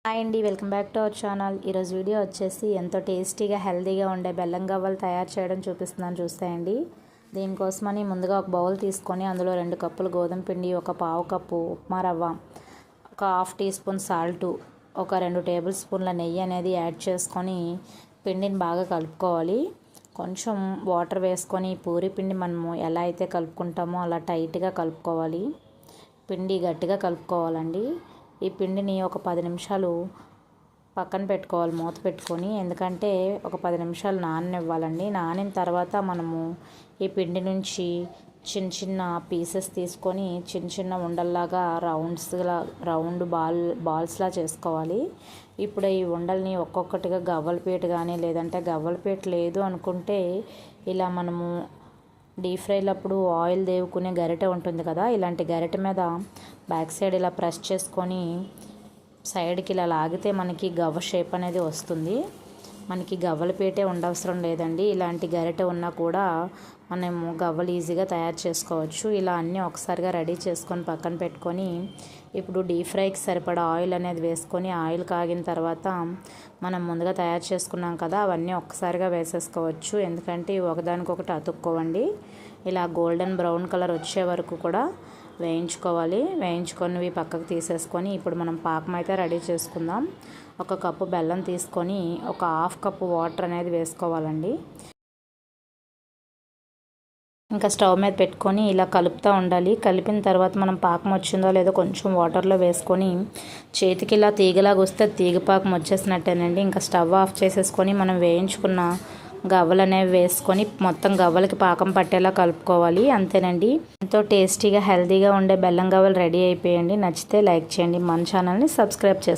Hi అండి, welcome back to our channel. ఈరోజు video వచ్చేసి ఎంతో టేస్టీగా హెల్తీగా ఉండే బెల్లం గవ్వలు తయారు చేయడం చూపిస్తున్నాను చూస్తాయండి. దీనికోసమని ముందుగా ఒక బౌల్ తీసుకొని అందులో 2 కప్పులు గోధుమ పిండి, ఒక పావు కప్పు ఉప్మా రవ్వ, ఒక హాఫ్ టీ స్పూన్ సాల్టు, ఒక 2 టేబుల్ స్పూన్ల నెయ్యి అనేది యాడ్ చేసుకొని పిండిని బాగా కలుపుకోవాలి. కొంచెం వాటర్ వేసుకొని పూరి పిండి మనము ఎలా అయితే కలుపుకుంటామో అలా టైట్గా కలుపుకోవాలి. పిండి గట్టిగా కలుపుకోవాలండి. ఈ పిండిని ఒక 10 నిమిషాలు పక్కన పెట్టుకోవాలి మూత పెట్టుకొని. ఎందుకంటే ఒక 10 నిమిషాలు నాననివ్వాలండి. నానిన తర్వాత మనము ఈ పిండి నుంచి చిన్న చిన్న పీసెస్ తీసుకొని చిన్న చిన్న ఉండల్లాగా రౌండ్ బాల్స్లా చేసుకోవాలి. ఇప్పుడు ఈ ఉండల్ని ఒక్కొక్కటిగా గవ్వలపీట కానీ లేదంటే గవ్వలపీట లేదు అనుకుంటే ఇలా మనము డీప్ ఫ్రైలప్పుడు ఆయిల్ దేవుకునే గరిటె ఉంటుంది కదా, ఇలాంటి గరిటె మీద బ్యాక్ సైడ్ ఇలా ప్రెస్ చేసుకొని సైడ్కి ఇలా లాగితే మనకి గవ్వ షేప్ అనేది వస్తుంది. మనకి గవ్వలపీటే ఉండవసరం లేదండి. ఇలాంటి గరిటె ఉన్నా కూడా మనము గవ్వలు ఈజీగా తయారు చేసుకోవచ్చు. ఇలా అన్నీ ఒకసారిగా రెడీ చేసుకొని పక్కన పెట్టుకొని ఇప్పుడు డీప్ ఫ్రైకి సరిపడా ఆయిల్ అనేది వేసుకొని ఆయిల్ కాగిన తర్వాత మనం ముందుగా తయారు చేసుకున్నాం కదా అవన్నీ ఒక్కసారిగా వేసేసుకోవచ్చు. ఎందుకంటే ఒకదానికొకటి అతుక్కోవండి. ఇలా గోల్డెన్ బ్రౌన్ కలర్ వచ్చే వరకు కూడా వేయించుకోవాలి. వేయించుకొని పక్కకు తీసేసుకొని ఇప్పుడు మనం పాకం అయితే రెడీ చేసుకుందాం. ఒక కప్పు బెల్లం తీసుకొని ఒక హాఫ్ కప్పు వాటర్ అనేది వేసుకోవాలండి. ఇంకా స్టవ్ మీద పెట్టుకొని ఇలా కలుపుతూ ఉండాలి. కలిపిన తర్వాత మనం పాకం వచ్చిందో లేదో కొంచెం వాటర్లో వేసుకొని చేతికి ఇలా తీగలాగా వస్తే తీగ పాకం వచ్చేసినట్టేనండి. ఇంకా స్టవ్ ఆఫ్ చేసేసుకొని మనం వేయించుకున్న గవ్వలు అనేవి వేసుకొని మొత్తం గవ్వలకి పాకం పట్టేలా కలుపుకోవాలి. అంతేనండి, ఎంతో టేస్టీగా హెల్తీగా ఉండే బెల్లం గవ్వలు రెడీ అయిపోయండి. నచ్చితే లైక్ చేయండి, మన ఛానల్ని సబ్స్క్రైబ్ చేసుకోండి.